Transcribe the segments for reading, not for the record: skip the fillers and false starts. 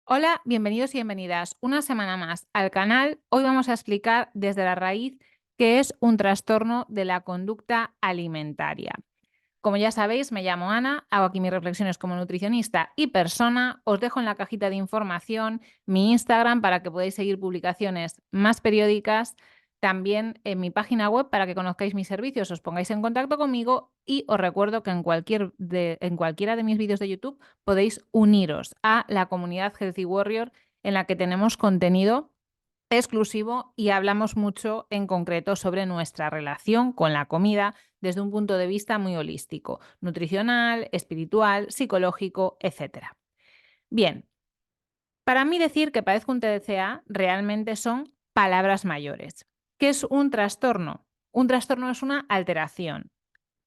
Hola, bienvenidos y bienvenidas una semana más al canal. Hoy vamos a explicar desde la raíz qué es un trastorno de la conducta alimentaria. Como ya sabéis, me llamo Ana, hago aquí mis reflexiones como nutricionista y persona. Os dejo en la cajita de información mi Instagram para que podáis seguir publicaciones más periódicas. También en mi página web para que conozcáis mis servicios, os pongáis en contacto conmigo y os recuerdo que en cualquiera de mis vídeos de YouTube podéis uniros a la comunidad Healthy Warrior en la que tenemos contenido exclusivo y hablamos mucho en concreto sobre nuestra relación con la comida desde un punto de vista muy holístico, nutricional, espiritual, psicológico, etcétera. Bien, para mí decir que padezco un TDCA realmente son palabras mayores. ¿Qué es un trastorno? Un trastorno es una alteración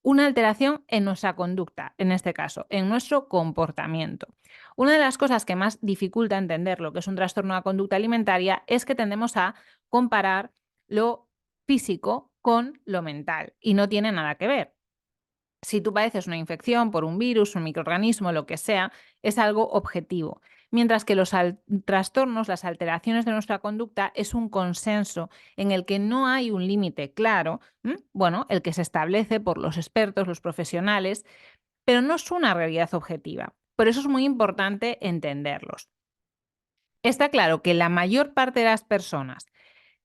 en nuestra conducta, en este caso, en nuestro comportamiento. Una de las cosas que más dificulta entender lo que es un trastorno de conducta alimentaria es que tendemos a comparar lo físico con lo mental y no tiene nada que ver. Si tú padeces una infección por un virus, un microorganismo, lo que sea, es algo objetivo. Mientras que los trastornos, las alteraciones de nuestra conducta, es un consenso en el que no hay un límite claro, bueno, el que se establece por los expertos, los profesionales, pero no es una realidad objetiva. Por eso es muy importante entenderlos. Está claro que la mayor parte de las personas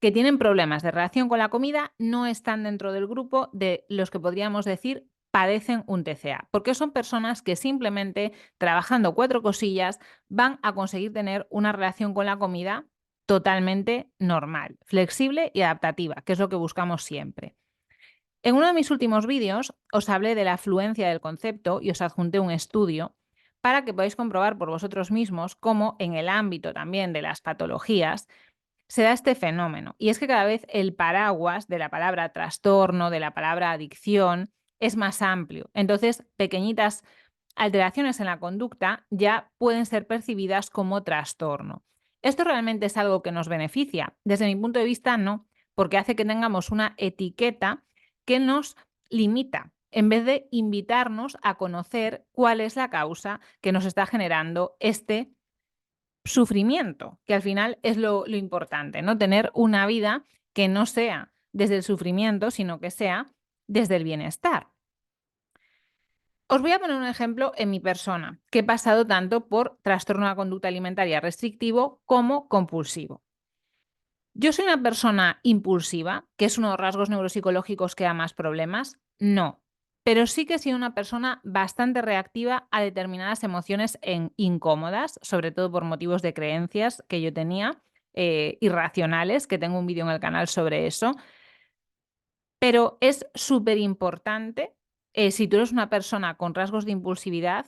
que tienen problemas de relación con la comida no están dentro del grupo de los que podríamos decir padecen un TCA, porque son personas que simplemente trabajando cuatro cosillas van a conseguir tener una relación con la comida totalmente normal, flexible y adaptativa, que es lo que buscamos siempre. En uno de mis últimos vídeos os hablé de la afluencia del concepto y os adjunté un estudio para que podáis comprobar por vosotros mismos cómo en el ámbito también de las patologías se da este fenómeno. Y es que cada vez el paraguas de la palabra trastorno, de la palabra adicción, es más amplio. Entonces, pequeñitas alteraciones en la conducta ya pueden ser percibidas como trastorno. ¿Esto realmente es algo que nos beneficia? Desde mi punto de vista, no, porque hace que tengamos una etiqueta que nos limita, en vez de invitarnos a conocer cuál es la causa que nos está generando este sufrimiento, que al final es lo importante, ¿no? Tener una vida que no sea desde el sufrimiento, sino que sea desde el bienestar. Os voy a poner un ejemplo en mi persona, que he pasado tanto por trastorno de la conducta alimentaria restrictivo como compulsivo. ¿Yo soy una persona impulsiva, que es uno de los rasgos neuropsicológicos que da más problemas? No. Pero sí que he sido una persona bastante reactiva a determinadas emociones incómodas, sobre todo por motivos de creencias que yo tenía, irracionales, que tengo un vídeo en el canal sobre eso. Pero es súper importante, si tú eres una persona con rasgos de impulsividad,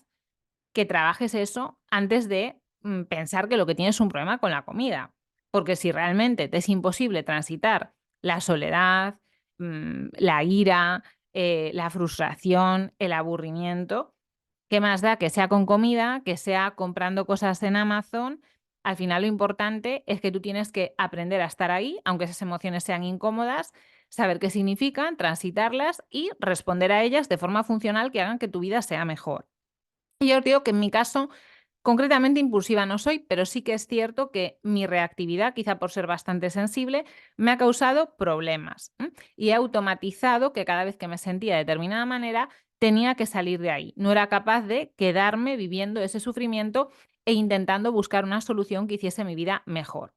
que trabajes eso antes de pensar que lo que tienes es un problema con la comida. Porque si realmente te es imposible transitar la soledad, la ira, la frustración, el aburrimiento, ¿qué más da que sea con comida, que sea comprando cosas en Amazon? Al final lo importante es que tú tienes que aprender a estar ahí, aunque esas emociones sean incómodas, saber qué significan, transitarlas y responder a ellas de forma funcional que hagan que tu vida sea mejor. Y yo os digo que en mi caso, concretamente impulsiva no soy, pero sí que es cierto que mi reactividad, quizá por ser bastante sensible, me ha causado problemas. Y he automatizado que cada vez que me sentía de determinada manera, tenía que salir de ahí. No era capaz de quedarme viviendo ese sufrimiento e intentando buscar una solución que hiciese mi vida mejor.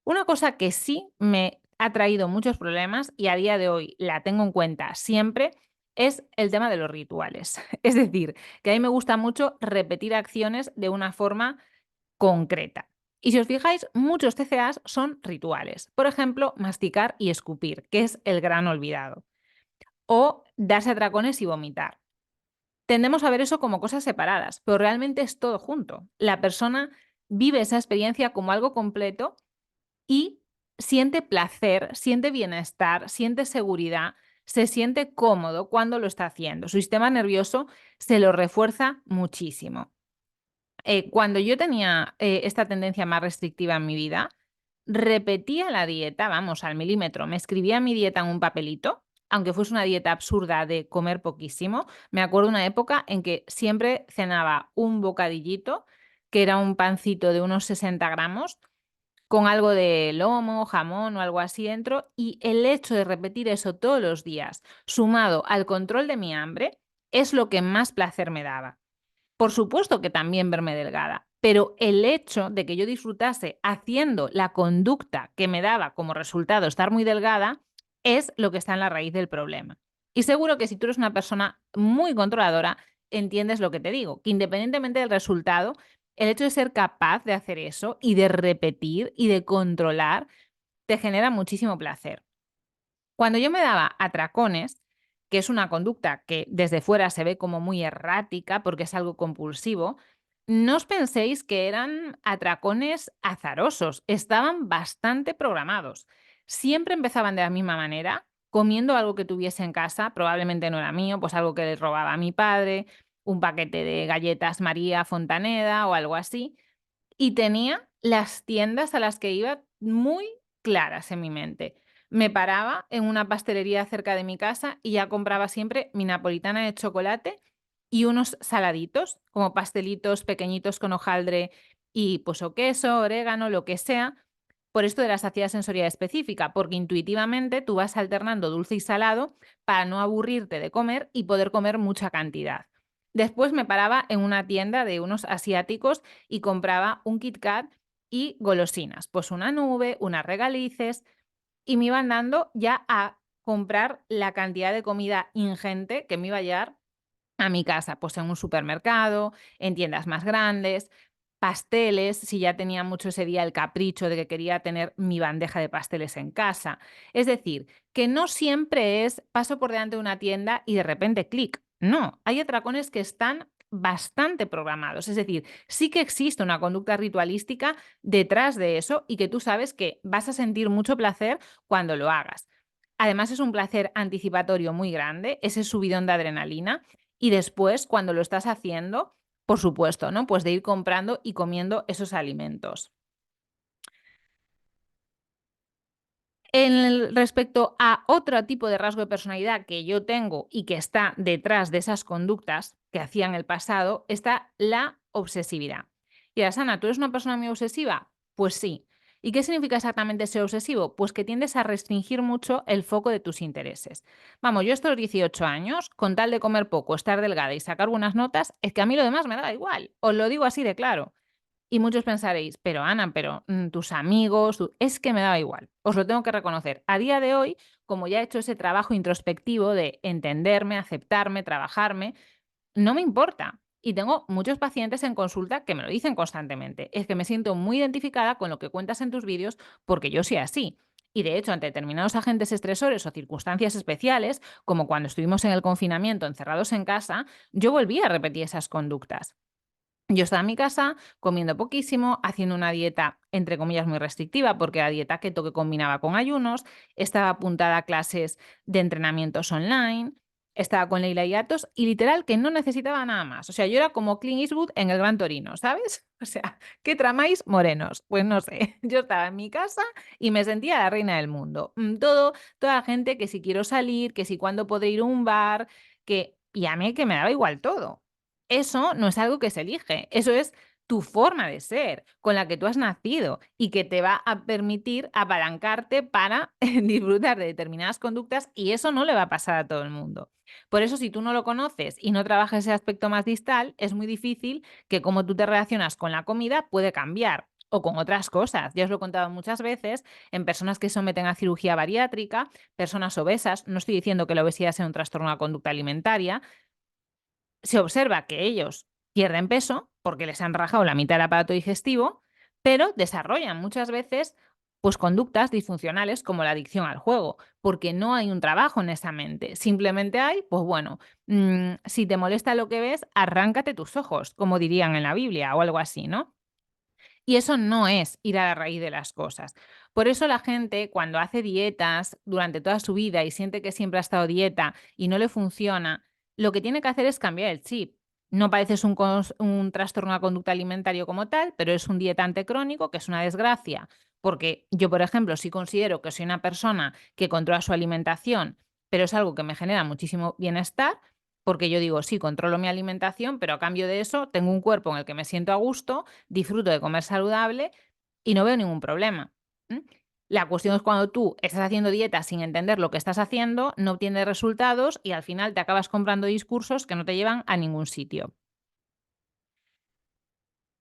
Una cosa que sí me ha traído muchos problemas y a día de hoy la tengo en cuenta siempre es el tema de los rituales. Es decir, que a mí me gusta mucho repetir acciones de una forma concreta. Y si os fijáis, muchos TCAs son rituales. Por ejemplo, masticar y escupir, que es el gran olvidado. O darse atracones y vomitar. Tendemos a ver eso como cosas separadas, pero realmente es todo junto. La persona vive esa experiencia como algo completo y siente placer, siente bienestar, siente seguridad, se siente cómodo cuando lo está haciendo. Su sistema nervioso se lo refuerza muchísimo. Cuando yo tenía esta tendencia más restrictiva en mi vida, repetía la dieta, vamos, al milímetro. Me escribía mi dieta en un papelito, aunque fuese una dieta absurda de comer poquísimo. Me acuerdo una época en que siempre cenaba un bocadillito que era un pancito de unos 60 gramos, con algo de lomo, jamón o algo así dentro, y el hecho de repetir eso todos los días, sumado al control de mi hambre, es lo que más placer me daba. Por supuesto que también verme delgada, pero el hecho de que yo disfrutase haciendo la conducta que me daba como resultado estar muy delgada es lo que está en la raíz del problema. Y seguro que si tú eres una persona muy controladora, entiendes lo que te digo, que independientemente del resultado, el hecho de ser capaz de hacer eso y de repetir y de controlar te genera muchísimo placer. Cuando yo me daba atracones, que es una conducta que desde fuera se ve como muy errática porque es algo compulsivo, no os penséis que eran atracones azarosos, estaban bastante programados. Siempre empezaban de la misma manera, comiendo algo que tuviese en casa, probablemente no era mío, pues algo que le robaba a mi padre, un paquete de galletas María Fontaneda o algo así, y tenía las tiendas a las que iba muy claras en mi mente. Me paraba en una pastelería cerca de mi casa y ya compraba siempre mi napolitana de chocolate y unos saladitos, como pastelitos pequeñitos con hojaldre y pues o queso, orégano, lo que sea, por esto de la saciedad sensorial específica, porque intuitivamente tú vas alternando dulce y salado para no aburrirte de comer y poder comer mucha cantidad. Después me paraba en una tienda de unos asiáticos y compraba un Kit Kat y golosinas, pues una nube, unas regalices, y me iban dando ya a comprar la cantidad de comida ingente que me iba a llevar a mi casa, pues en un supermercado, en tiendas más grandes, pasteles, si ya tenía mucho ese día el capricho de que quería tener mi bandeja de pasteles en casa. Es decir, que no siempre es paso por delante de una tienda y de repente clic. No, hay atracones que están bastante programados. Es decir, sí que existe una conducta ritualística detrás de eso y que tú sabes que vas a sentir mucho placer cuando lo hagas. Además, es un placer anticipatorio muy grande, ese subidón de adrenalina. Y después, cuando lo estás haciendo, por supuesto, ¿no? Pues de ir comprando y comiendo esos alimentos. Respecto a otro tipo de rasgo de personalidad que yo tengo y que está detrás de esas conductas que hacía en el pasado, está la obsesividad. Y Ana, ¿tú eres una persona muy obsesiva? Pues sí. ¿Y qué significa exactamente ser obsesivo? Pues que tiendes a restringir mucho el foco de tus intereses. Vamos, yo estos 18 años, con tal de comer poco, estar delgada y sacar buenas notas, es que a mí lo demás me da igual. Os lo digo así de claro. Y muchos pensaréis, pero Ana, pero tus amigos, es que me daba igual. Os lo tengo que reconocer. A día de hoy, como ya he hecho ese trabajo introspectivo de entenderme, aceptarme, trabajarme, no me importa. Y tengo muchos pacientes en consulta que me lo dicen constantemente. Es que me siento muy identificada con lo que cuentas en tus vídeos porque yo soy así. Y de hecho, ante determinados agentes estresores o circunstancias especiales, como cuando estuvimos en el confinamiento encerrados en casa, yo volví a repetir esas conductas. Yo estaba en mi casa comiendo poquísimo, haciendo una dieta, entre comillas, muy restrictiva, porque la dieta keto que combinaba con ayunos, estaba apuntada a clases de entrenamientos online, estaba con Leila y Atos y literal que no necesitaba nada más. O sea, yo era como Clint Eastwood en El Gran Torino, ¿sabes? O sea, ¿qué tramáis morenos? Pues no sé, yo estaba en mi casa y me sentía la reina del mundo. Toda la gente que si quiero salir, que si cuándo podré ir a un bar, que... Y a mí que me daba igual todo. Eso no es algo que se elige, eso es tu forma de ser, con la que tú has nacido y que te va a permitir apalancarte para disfrutar de determinadas conductas y eso no le va a pasar a todo el mundo. Por eso, si tú no lo conoces y no trabajas ese aspecto más distal, es muy difícil que como tú te relacionas con la comida puede cambiar o con otras cosas. Ya os lo he contado muchas veces en personas que someten a cirugía bariátrica, personas obesas, no estoy diciendo que la obesidad sea un trastorno de la conducta alimentaria, se observa que ellos pierden peso porque les han rajado la mitad del aparato digestivo, pero desarrollan muchas veces pues conductas disfuncionales como la adicción al juego, porque no hay un trabajo en esa mente. Simplemente hay, pues bueno, si te molesta lo que ves, arráncate tus ojos, como dirían en la Biblia o algo así, ¿no? Y eso no es ir a la raíz de las cosas. Por eso la gente cuando hace dietas durante toda su vida y siente que siempre ha estado dieta y no le funciona, lo que tiene que hacer es cambiar el chip. No pareces un trastorno de conducta alimentario como tal, pero es un dietante crónico, que es una desgracia. Porque yo, por ejemplo, sí considero que soy una persona que controla su alimentación, pero es algo que me genera muchísimo bienestar. porque yo digo, sí, controlo mi alimentación, pero a cambio de eso tengo un cuerpo en el que me siento a gusto, disfruto de comer saludable y no veo ningún problema. ¿M? La cuestión es cuando tú estás haciendo dieta sin entender lo que estás haciendo, no obtienes resultados y al final te acabas comprando discursos que no te llevan a ningún sitio.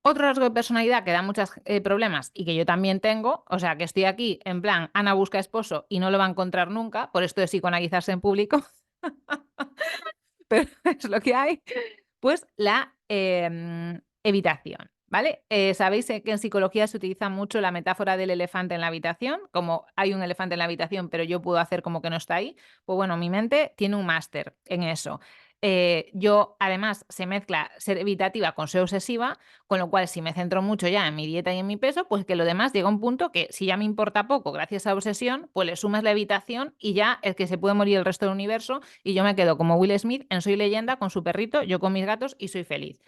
Otro rasgo de personalidad que da muchos problemas y que yo también tengo, o sea, que estoy aquí en plan, Ana busca esposo y no lo va a encontrar nunca, por esto de psicoanalizarse en público, pero es lo que hay, pues la evitación, ¿vale? Sabéis que en psicología se utiliza mucho la metáfora del elefante en la habitación, como hay un elefante en la habitación, pero yo puedo hacer como que no está ahí. Pues bueno, mi mente tiene un máster en eso. Yo, además, se mezcla ser evitativa con ser obsesiva, con lo cual, si me centro mucho ya en mi dieta y en mi peso, pues que lo demás llega a un punto que, si ya me importa poco gracias a la obsesión, pues le sumas la evitación y ya es que se puede morir el resto del universo y yo me quedo como Will Smith en Soy Leyenda con su perrito, yo con mis gatos y soy feliz.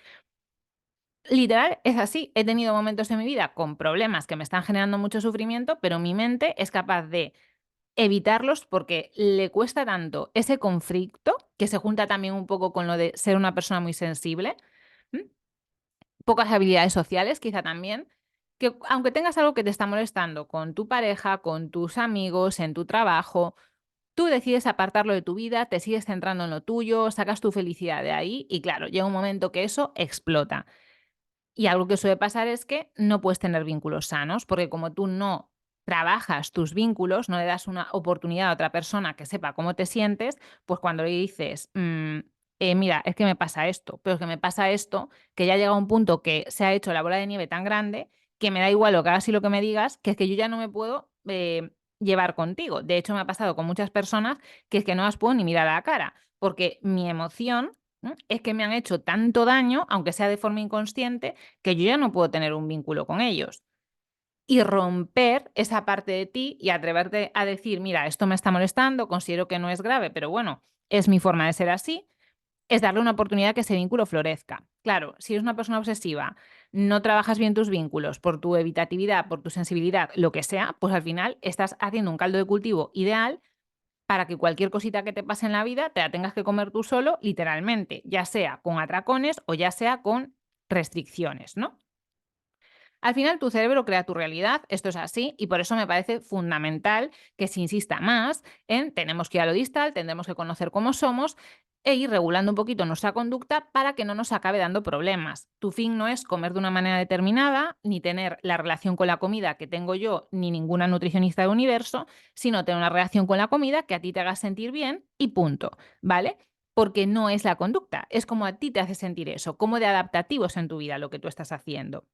Literal, es así. He tenido momentos en mi vida con problemas que me están generando mucho sufrimiento, pero mi mente es capaz de evitarlos porque le cuesta tanto ese conflicto, que se junta también un poco con lo de ser una persona muy sensible, ¿m? Pocas habilidades sociales quizá también, que aunque tengas algo que te está molestando con tu pareja, con tus amigos, en tu trabajo, tú decides apartarlo de tu vida, te sigues centrando en lo tuyo, sacas tu felicidad de ahí y claro, llega un momento que eso explota. Y algo que suele pasar es que no puedes tener vínculos sanos, porque como tú no trabajas tus vínculos, no le das una oportunidad a otra persona que sepa cómo te sientes, pues cuando le dices, mira, es que me pasa esto, pero es que me pasa esto, que ya llega a un punto que se ha hecho la bola de nieve tan grande que me da igual lo que hagas y lo que me digas, que es que yo ya no me puedo llevar contigo. De hecho, me ha pasado con muchas personas que es que no las puedo ni mirar a la cara, porque mi emoción, es que me han hecho tanto daño, aunque sea de forma inconsciente, que yo ya no puedo tener un vínculo con ellos. Y romper esa parte de ti y atreverte a decir, mira, esto me está molestando, considero que no es grave, pero bueno, es mi forma de ser así, es darle una oportunidad a que ese vínculo florezca. Claro, si eres una persona obsesiva, no trabajas bien tus vínculos por tu evitatividad, por tu sensibilidad, lo que sea, pues al final estás haciendo un caldo de cultivo ideal para que cualquier cosita que te pase en la vida te la tengas que comer tú solo, literalmente, ya sea con atracones o ya sea con restricciones, ¿no? Al final tu cerebro crea tu realidad, esto es así, y por eso me parece fundamental que se insista más en tenemos que ir a lo distal, tendremos que conocer cómo somos e ir regulando un poquito nuestra conducta para que no nos acabe dando problemas. Tu fin no es comer de una manera determinada, ni tener la relación con la comida que tengo yo, ni ninguna nutricionista del universo, sino tener una relación con la comida que a ti te haga sentir bien y punto, ¿vale? Porque no es la conducta, es como a ti te hace sentir eso, como de adaptativos en tu vida lo que tú estás haciendo.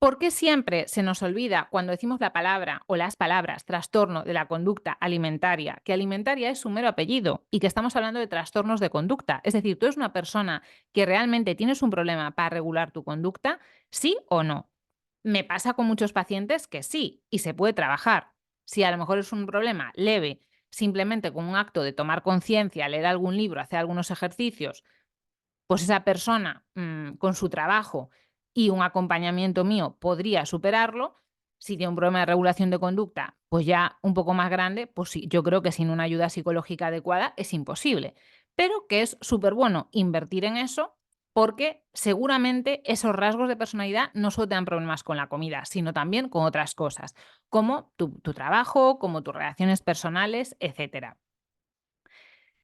¿Por qué siempre se nos olvida cuando decimos la palabra o las palabras trastorno de la conducta alimentaria, que alimentaria es su mero apellido y que estamos hablando de trastornos de conducta? Es decir, tú eres una persona que realmente tienes un problema para regular tu conducta, ¿sí o no? Me pasa con muchos pacientes que sí, y se puede trabajar. Si a lo mejor es un problema leve, simplemente con un acto de tomar conciencia, leer algún libro, hacer algunos ejercicios, pues esa persona, con su trabajo y un acompañamiento mío podría superarlo. Si tiene un problema de regulación de conducta, pues ya un poco más grande, pues sí, yo creo que sin una ayuda psicológica adecuada es imposible. Pero que es súper bueno invertir en eso porque seguramente esos rasgos de personalidad no solo te dan problemas con la comida, sino también con otras cosas, como tu trabajo, como tus relaciones personales, etcétera.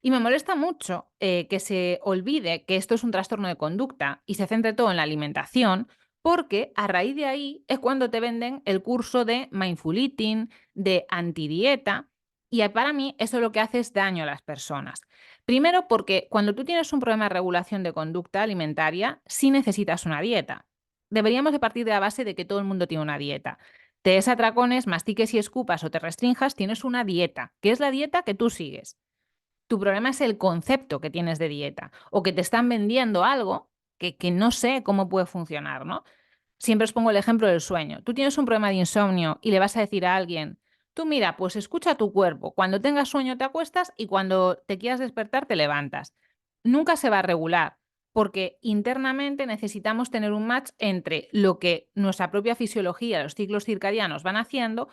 Y me molesta mucho que se olvide que esto es un trastorno de conducta y se centre todo en la alimentación, porque a raíz de ahí es cuando te venden el curso de mindful eating, de antidieta, y para mí eso lo que hace es daño a las personas. Primero porque cuando tú tienes un problema de regulación de conducta alimentaria, sí necesitas una dieta. Deberíamos de partir de la base de que todo el mundo tiene una dieta. Te des atracones, mastiques y escupas o te restrinjas, tienes una dieta, que es la dieta que tú sigues. Tu problema es el concepto que tienes de dieta o que te están vendiendo algo que no sé cómo puede funcionar, ¿no? Siempre os pongo el ejemplo del sueño. Tú tienes un problema de insomnio y le vas a decir a alguien, tú mira, pues escucha tu cuerpo. Cuando tengas sueño te acuestas y cuando te quieras despertar te levantas. Nunca se va a regular porque internamente necesitamos tener un match entre lo que nuestra propia fisiología, los ciclos circadianos van haciendo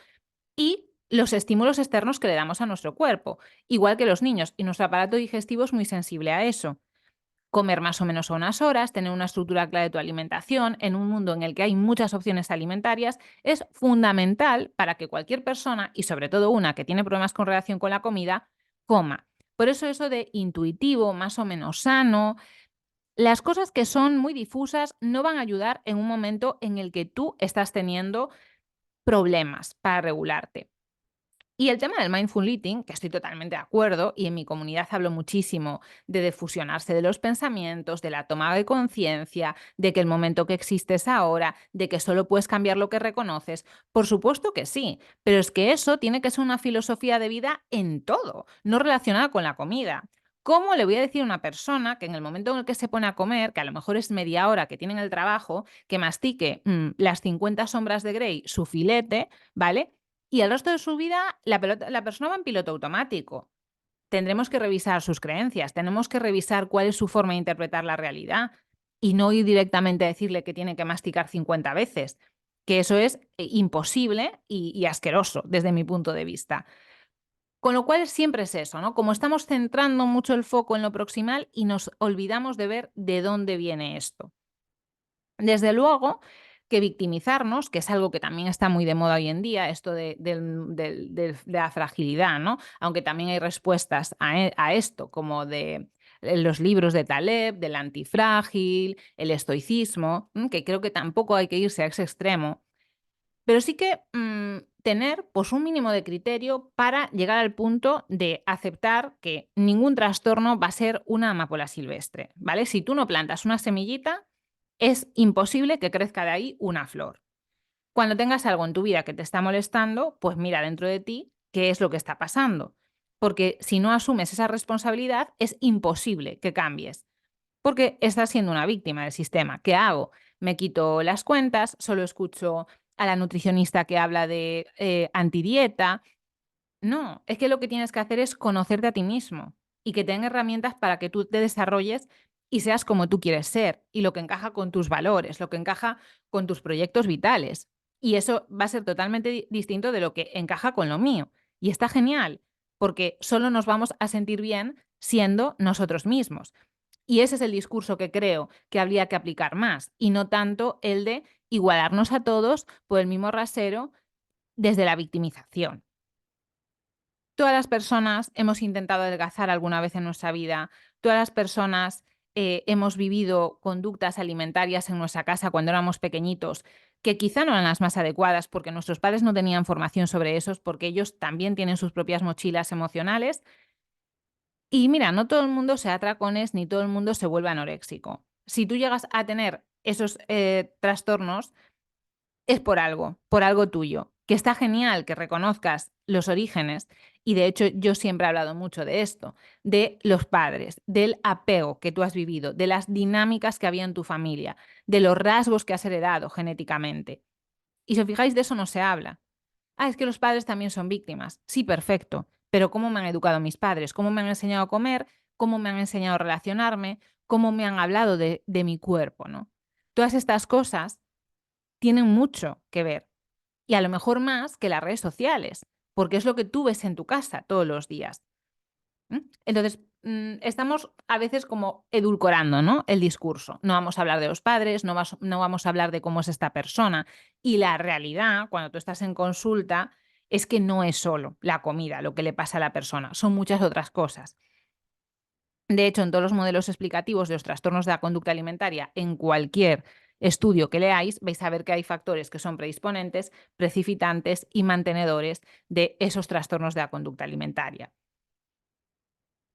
y los estímulos externos que le damos a nuestro cuerpo, igual que los niños, y nuestro aparato digestivo es muy sensible a eso. Comer más o menos a unas horas, tener una estructura clara de tu alimentación, en un mundo en el que hay muchas opciones alimentarias, es fundamental para que cualquier persona, y sobre todo una que tiene problemas con relación con la comida, coma. Por eso de intuitivo, más o menos sano, las cosas que son muy difusas no van a ayudar en un momento en el que tú estás teniendo problemas para regularte. Y el tema del mindful eating, que estoy totalmente de acuerdo, y en mi comunidad hablo muchísimo de defusionarse de los pensamientos, de la toma de conciencia, de que el momento que existe es ahora, de que solo puedes cambiar lo que reconoces. Por supuesto que sí, pero es que eso tiene que ser una filosofía de vida en todo, no relacionada con la comida. ¿Cómo le voy a decir a una persona que en el momento en el que se pone a comer, que a lo mejor es media hora que tiene en el trabajo, que mastique las 50 sombras de Grey, su filete, ¿vale? Y el resto de su vida la persona va en piloto automático. Tendremos que revisar sus creencias, tenemos que revisar cuál es su forma de interpretar la realidad y no ir directamente a decirle que tiene que masticar 50 veces, que eso es imposible y asqueroso desde mi punto de vista. Con lo cual siempre es eso, ¿no? Como estamos centrando mucho el foco en lo proximal y nos olvidamos de ver de dónde viene esto. Desde luego que victimizarnos, que es algo que también está muy de moda hoy en día, esto de la fragilidad, ¿no? Aunque también hay respuestas a esto, como de los libros de Taleb, del antifrágil, el estoicismo, que creo que tampoco hay que irse a ese extremo, pero sí que tener pues, un mínimo de criterio para llegar al punto de aceptar que ningún trastorno va a ser una amapola silvestre, ¿vale? Si tú no plantas una semillita, es imposible que crezca de ahí una flor. Cuando tengas algo en tu vida que te está molestando, pues mira dentro de ti qué es lo que está pasando. Porque si no asumes esa responsabilidad, es imposible que cambies. Porque estás siendo una víctima del sistema. ¿Qué hago? Me quito las cuentas, solo escucho a la nutricionista que habla de antidieta. No, es que lo que tienes que hacer es conocerte a ti mismo y que tengas herramientas para que tú te desarrolles y seas como tú quieres ser y lo que encaja con tus valores, lo que encaja con tus proyectos vitales. Y eso va a ser totalmente distinto de lo que encaja con lo mío. Y está genial, porque solo nos vamos a sentir bien siendo nosotros mismos. Y ese es el discurso que creo que habría que aplicar más y no tanto el de igualarnos a todos por el mismo rasero desde la victimización. Todas las personas hemos intentado adelgazar alguna vez en nuestra vida, todas las personas hemos vivido conductas alimentarias en nuestra casa cuando éramos pequeñitos que quizá no eran las más adecuadas porque nuestros padres no tenían formación sobre esos, porque ellos también tienen sus propias mochilas emocionales. Y mira, no todo el mundo se da tracones ni todo el mundo se vuelve anoréxico. Si tú llegas a tener esos trastornos, es por algo tuyo, que está genial que reconozcas los orígenes y de hecho yo siempre he hablado mucho de esto, de los padres, del apego que tú has vivido, de las dinámicas que había en tu familia, de los rasgos que has heredado genéticamente. Y si os fijáis, de eso no se habla. Ah, es que los padres también son víctimas. Sí, perfecto, pero ¿cómo me han educado mis padres? ¿Cómo me han enseñado a comer? ¿Cómo me han enseñado a relacionarme? ¿Cómo me han hablado de mi cuerpo? ¿No? Todas estas cosas tienen mucho que ver y a lo mejor más que las redes sociales, porque es lo que tú ves en tu casa todos los días. Entonces, estamos a veces como edulcorando, ¿no? El discurso. No vamos a hablar de los padres, no vamos a hablar de cómo es esta persona. Y la realidad, cuando tú estás en consulta, es que no es solo la comida lo que le pasa a la persona, son muchas otras cosas. De hecho, en todos los modelos explicativos de los trastornos de la conducta alimentaria, en cualquier estudio que leáis, vais a ver que hay factores que son predisponentes, precipitantes y mantenedores de esos trastornos de la conducta alimentaria.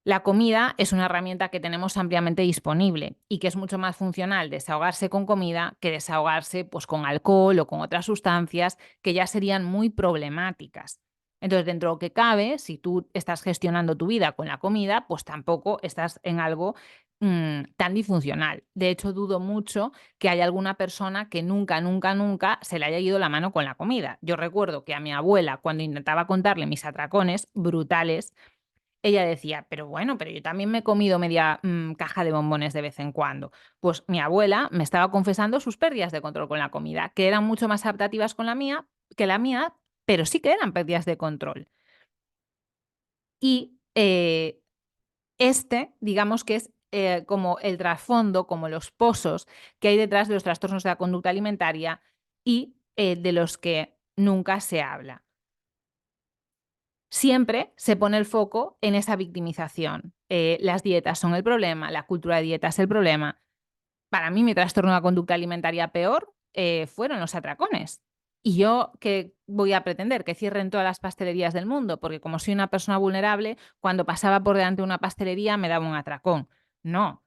La comida es una herramienta que tenemos ampliamente disponible y que es mucho más funcional desahogarse con comida que desahogarse pues, con alcohol o con otras sustancias que ya serían muy problemáticas. Entonces, dentro de lo que cabe, si tú estás gestionando tu vida con la comida, pues tampoco estás en algo tan disfuncional. De hecho, dudo mucho que haya alguna persona que nunca, nunca, nunca se le haya ido la mano con la comida. Yo recuerdo que a mi abuela, cuando intentaba contarle mis atracones brutales, ella decía, pero bueno, pero yo también me he comido media caja de bombones de vez en cuando. Pues mi abuela me estaba confesando sus pérdidas de control con la comida, que eran mucho más adaptativas con la mía que la mía, pero sí que eran pérdidas de control. Y digamos que es como el trasfondo, como los pozos que hay detrás de los trastornos de la conducta alimentaria y de los que nunca se habla. Siempre se pone el foco en esa victimización. Las dietas son el problema, la cultura de dieta es el problema. Para mí, mi trastorno de la conducta alimentaria peor fueron los atracones. ¿Y yo qué voy a pretender? ¿Que cierren todas las pastelerías del mundo? Porque como soy una persona vulnerable, cuando pasaba por delante de una pastelería me daba un atracón. No.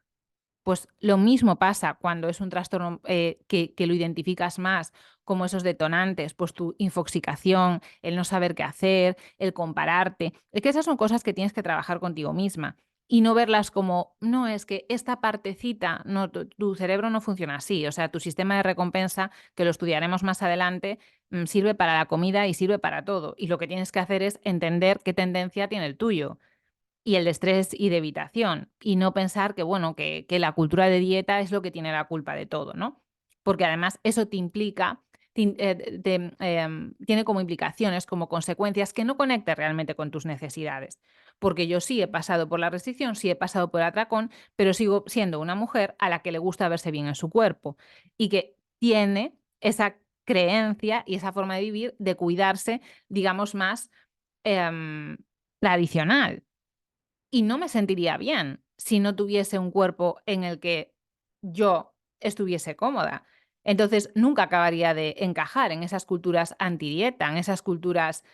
Pues lo mismo pasa cuando es un trastorno que lo identificas más como esos detonantes, pues tu infoxicación, el no saber qué hacer, el compararte. Es que esas son cosas que tienes que trabajar contigo misma y no verlas como, no, es que esta partecita, no, tu cerebro no funciona así. O sea, tu sistema de recompensa, que lo estudiaremos más adelante, sirve para la comida y sirve para todo. Y lo que tienes que hacer es entender qué tendencia tiene el tuyo y el de estrés y de evitación, y no pensar que, bueno, que la cultura de dieta es lo que tiene la culpa de todo, ¿no? Porque además eso te implica, tiene como implicaciones, como consecuencias que no conectes realmente con tus necesidades. Porque yo sí he pasado por la restricción, sí he pasado por el atracón, pero sigo siendo una mujer a la que le gusta verse bien en su cuerpo y que tiene esa creencia y esa forma de vivir, de cuidarse, digamos, más tradicional. Y no me sentiría bien si no tuviese un cuerpo en el que yo estuviese cómoda. Entonces, nunca acabaría de encajar en esas culturas antidieta, en esas culturas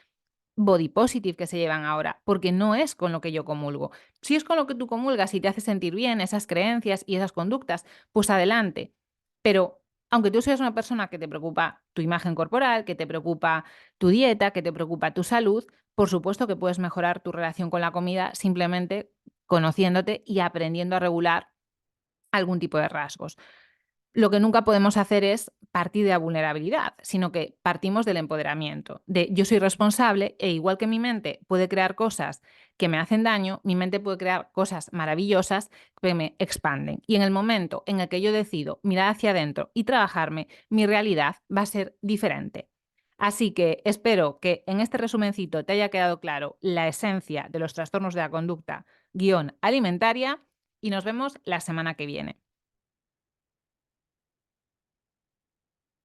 body positive que se llevan ahora, porque no es con lo que yo comulgo. Si es con lo que tú comulgas y te hace sentir bien esas creencias y esas conductas, pues adelante. Pero aunque tú seas una persona que te preocupa tu imagen corporal, que te preocupa tu dieta, que te preocupa tu salud, por supuesto que puedes mejorar tu relación con la comida simplemente conociéndote y aprendiendo a regular algún tipo de rasgos. Lo que nunca podemos hacer es partir de la vulnerabilidad, sino que partimos del empoderamiento, de yo soy responsable e igual que mi mente puede crear cosas que me hacen daño, mi mente puede crear cosas maravillosas que me expanden. Y en el momento en el que yo decido mirar hacia adentro y trabajarme, mi realidad va a ser diferente. Así que espero que en este resumencito te haya quedado claro la esencia de los trastornos de la conducta guión alimentaria y nos vemos la semana que viene.